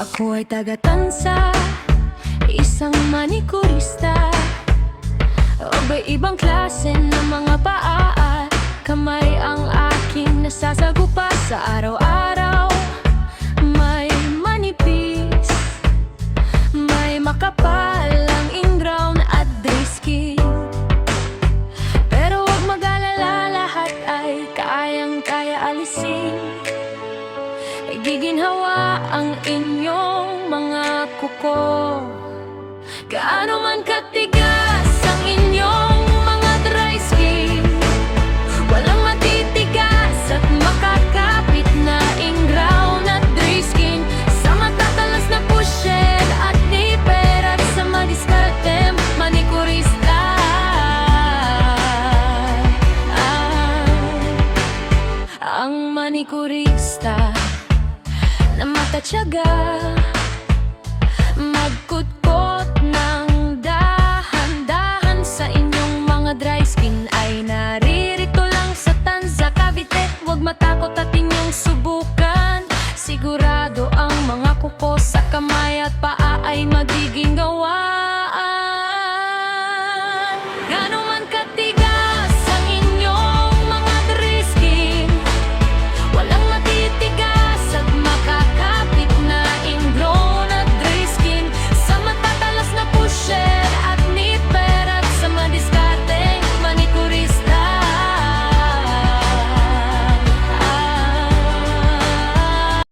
Ako ay taga-Tansa, isang manikurista. Iba-ibang klase ng mga paa at kamay ang aking nasasagupa sa araw-araw. May manipis, may makapal ang ingrown at dry skin. Pero huwag mag-alala, lahat ay kayang-kaya alisin. Giginhawa ang inyong mga kuko. Gaano man katigas ang inyong mga dry skin, walang matitigas at makakapit na ingrown at dry skin. Sa matatalas na pusher at nipper at sa madiskarte manikurista. Ang manikurista na matatyaga, magkutkot ng dahan-dahan sa inyong mga dry skin, ay naririto lang sa Tanza, Cavite. Huwag matakot at inyong subukan. Sigurado ang mga kuko sa kamay at paa ay magiging gawaan. Gano